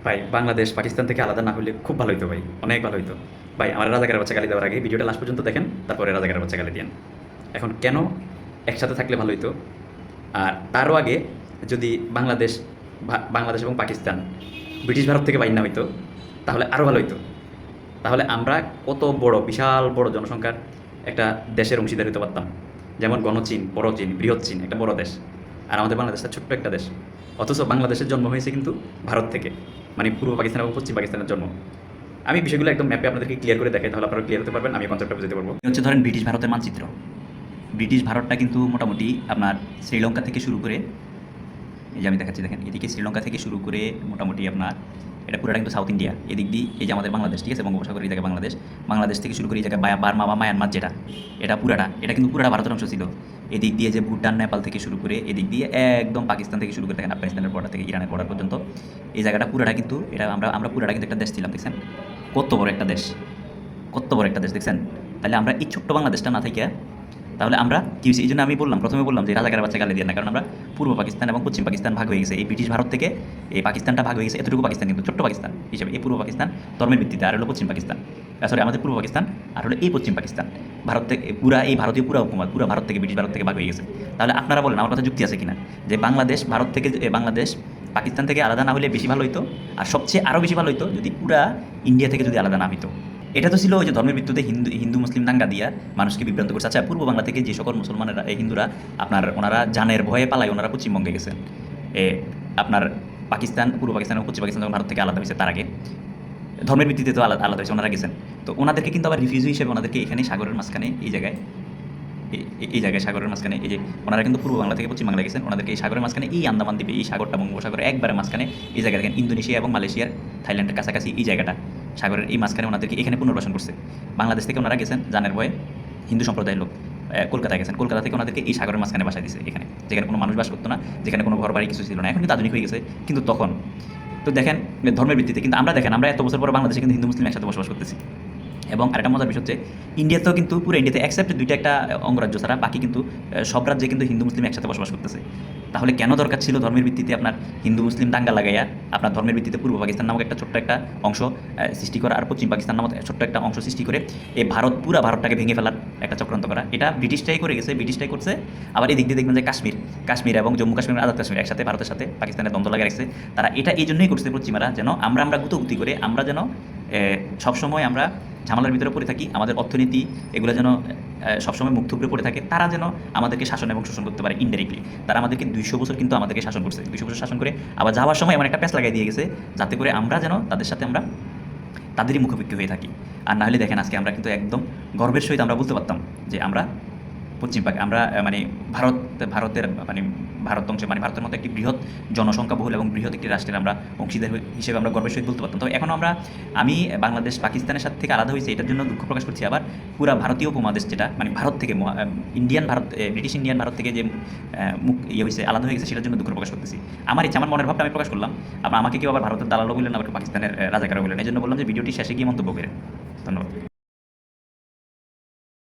ভাই বাংলাদেশ পাকিস্তান থেকে আলাদা না হলে খুব ভালো হতো ভাই, অনেক ভালো হতো। ভাই আমার রাজাকারের বাচ্চা গালি দেওয়ার আগে ভিডিওটা লাস্ট পর্যন্ত দেখেন, তারপরে রাজাকারের বাচ্চা গালি দিয়েন। এখন কেন একসাথে থাকলে ভালো হতো, আর তারও আগে যদি বাংলাদেশ এবং পাকিস্তান ব্রিটিশ ভারত থেকে বাইর না হইতো তাহলে আরও ভালো হইতো। তাহলে আমরা কত বড় বিশাল বড় জনসংখ্যার একটা দেশের অংশীদার হতে পারতাম। যেমন গণচীন, বড় চীন, বৃহৎ চীন একটা বড় দেশ, আর আমাদের বাংলাদেশটা ছোট্ট একটা দেশ। অথচ বাংলাদেশের জন্ম হয়েছে কিন্তু ভারত থেকে, মানে পূর্ব পাকিস্তান এবং পশ্চিম পাকিস্তানের জন্ম। আমি বিষয়গুলো একদম ম্যাপে আপনাদেরকে ক্লিয়ার করে দেখাই, তাহলে আপনারা ক্লিয়ার হতে পারবেন, আমি কনসেপ্টটা বুঝতে পারবো। হচ্ছে ধরেন ব্রিটিশ ভারতের মানচিত্র। ব্রিটিশ ভারতটা কিন্তু মোটামুটি আপনার শ্রীলঙ্কা থেকে শুরু করে, এই যে আমি দেখাচ্ছি দেখেন, এদিকে শ্রীলঙ্কা থেকে শুরু করে মোটামুটি আপনার এটা পুরোটা কিন্তু সাউথ ইন্ডিয়া। এদিক দিয়ে এই যে আমাদের বাংলাদেশ, ঠিক আছে, বঙ্গোপসাগর, এই জায়গায় বাংলাদেশ থেকে শুরু করে এই জায়গায় বার্মা বা মায়ানমার যেটা, এটা কিন্তু পুরাটা ভারতের অংশ ছিল। এদিক দিয়ে যে ভুটান, নেপাল থেকে শুরু করে এদিক দিয়ে একদম পাকিস্তান থেকে শুরু করে দেখেন আফগানিস্তানের বর্ডার থেকে ইরানের বর্ডার পর্যন্ত এই জায়গাটা পুরাটা কিন্তু এটা আমরা পুরাটা কিন্তু একটা দেশ ছিলাম। দেখছেন কত বড় একটা দেশ, কত বড় একটা দেশ দেখছেন। তাহলে আমরা এই ছোট্ট বাংলাদেশটা না থেকে, তাহলে আমরা কী হয়েছে, এই জন্য আমি প্রথমে বললাম যে রাজাকারের বাচ্চা গালি দিয়ে না, কারণ আমরা পূর্ব পাকিস্তান এবং পশ্চিম পাকিস্তান ভাগ হয়ে গেছে। এই ব্রিটিশ ভারত থেকে এই পাকিস্তানটা ভাগ হয়ে গেছে, এতটুকু পাকিস্তান কিন্তু ছোট্ট পাকিস্তান হিসেবে। এই পূর্ব পাকিস্তান ধর্মের ভিত্তিতে, আর হলো পশ্চিম পাকিস্তান, সরি আমাদের পূর্ব পাকিস্তান, আর হলো এই পশ্চিম পাকিস্তান ভারত থেকে এই ভারতীয় উপমহাদেশ পুরো ভারত থেকে ব্রিটিশ ভারত থেকে ভাগ হয়ে গেছে। তাহলে আপনারা বলেন আমার কথা যুক্তি আছে কিনা, যে বাংলাদেশ পাকিস্তান থেকে আলাদা না হলে বেশি ভালো হইতো, আর সবচেয়ে আরও বেশি ভালো হইতো যদি পুরা ইন্ডিয়া থেকে যদি আলাদা না হইতো। এটা তো ছিল ওই যে ধর্মের ভিত্তিতে হিন্দু মুসলিম দাঙ্গা দিয়া মানুষকে বিভ্রান্ত করছে। আচ্ছা, পূর্ব বাংলা থেকে যে সকল মুসলমানেরা, এই হিন্দুরা ওনারা জানের ভয়ে পালায় ওনারা পশ্চিমবঙ্গে গেছেন। আপনার পূর্ব পাকিস্তান এবং পশ্চিম পাকিস্তান যখন ভারত থেকে আলাদা হয়েছে তার আগে ধর্মের ভিত্তিতে তো আলাদা হয়েছে, ওনারা গেছেন। তো ওনাদেরকে কিন্তু আবার রিফিউজি হিসেবে ওনাদেরকে এখানে সাগরের মাঝখানে এই জায়গায় সাগরের মাঝখানে, এই যে ওনারা কিন্তু পূর্ব বাংলা থেকে পশ্চিম বাংলা গেছেন, ওনাদেরকে এই সাগরের মাঝখানে, এই আন্দামান দ্বীপে, এই সাগরটা বঙ্গোপসাগরের একবারে মাঝখানে এই জায়গা দেখেন, ইন্দোনেশিয়া এবং মালয়েশিয়ার, থাইল্যান্ডের কাছাকাছি এই জায়গাটা, সাগরের এই মাঝখানে ওনাদেরকে এখানে পুনর্বাসন করছে। বাংলাদেশ থেকে ওনারা গেছেন জানের ভয়ে, হিন্দু সম্প্রদায়ের লোক কলকাতায় গেছেন, কলকাতা থেকে ওনাদেরকে এই সাগরের মাঝখানে বাসায় দিয়েছে, এখানে যেখানে কোনো মানুষ বাস করতো না, যেখানে কোনো ঘর বাড়ি কিছু ছিল না। এখন কিন্তু আধুনিক হয়ে গেছে, কিন্তু তখন তো দেখেন ধর্মের ভিত্তিতে কিন্তু আমরা এত বছর পর বাংলাদেশে কিন্তু হিন্দু মুসলিম একসাথে বসবাস করতেছি। এবং আরেকটা মজার বিষয় হচ্ছে ইন্ডিয়াতেও কিন্তু পুরো ইন্ডিয়াতে অ্যাকসেপ্ট দুইটা একটা অঙ্গরাজ্য ছাড়া বাকি কিন্তু সব রাজ্যে কিন্তু হিন্দু মুসলিম একসাথে বসবাস করতেছে। তাহলে কেন দরকার ছিল ধর্মের ভিত্তিতে আপনার হিন্দু মুসলিম দাঙ্গা লাগাইয়া আপনার ধর্মের ভিত্তিতে পূর্ব পাকিস্তান নামক একটা ছোট্ট একটা অংশ সৃষ্টি করা, আর পশ্চিম পাকিস্তান নামক ছোট্ট একটা অংশ সৃষ্টি করে এই পুরা ভারতটাকে ভেঙে ফেলার একটা চক্রান্ত করা? এটা ব্রিটিশটাই করছে। আবার এই দিক দিয়ে দেখবেন যে কাশ্মীর এবং জম্মু কাশ্মীর, আজাদ কাশ্মীর একসাথে ভারতের সাথে পাকিস্তানের দ্বন্দ্ব লাগিয়ে রাখছে। তারা এটা এই জন্যই করছে পশ্চিমারা, যেন আমরা গুতোগুতি করে আমরা যেন সবসময় আমরা ঝামেলার ভিতরে পড়ে থাকি, আমাদের অর্থনীতি এগুলো যেন সবসময় মুখ থুবড়ে পড়ে থাকে, তারা যেন আমাদেরকে শাসন এবং শোষণ করতে পারে ইনডাইরেক্টলি। তারা আমাদেরকে 200 বছর কিন্তু আমাদেরকে শাসন করছে, 200 বছর শাসন করে আবার যাওয়ার সময় এমন একটা প্যাঁচ লাগাই দিয়ে গেছে যাতে করে আমরা যেন তাদের সাথে তাদেরই মুখোমুখি হয়ে থাকি। আর না হলে দেখেন আজকে আমরা কিন্তু একদম গর্বের সহিত আমরা বলতে পারতাম যে আমরা ভারতের অংশে, ভারতের মতো একটি বৃহৎ জনসংখ্যা বহুল এবং বৃহৎ একটি রাষ্ট্রের আমরা অংশীদার হিসেবে আমরা গর্বের সহিত বলতে পারতাম। তবে এখনও আমি বাংলাদেশ পাকিস্তানের সাথে থেকে আলাদা হয়েছে এটার জন্য দুঃখ প্রকাশ করছি। আবার পুরা ভারতীয় উপমহাদেশ যেটা ভারত থেকে ব্রিটিশ ইন্ডিয়ান ভারত থেকে যে হয়েছে, আলাদা হয়ে গেছে, সেটার জন্য দুঃখ প্রকাশ করতেছি। আমার মনের ভাবটা আমি প্রকাশ করলাম। আমাকে কেউ আবার ভারতের দালালও বললেন, আবার পাকিস্তানের রাজাকারও বললেন। এই জন্য বললাম যে ভিডিওটি শেষে গিয়ে মন্তব্য করেন। ধন্যবাদ।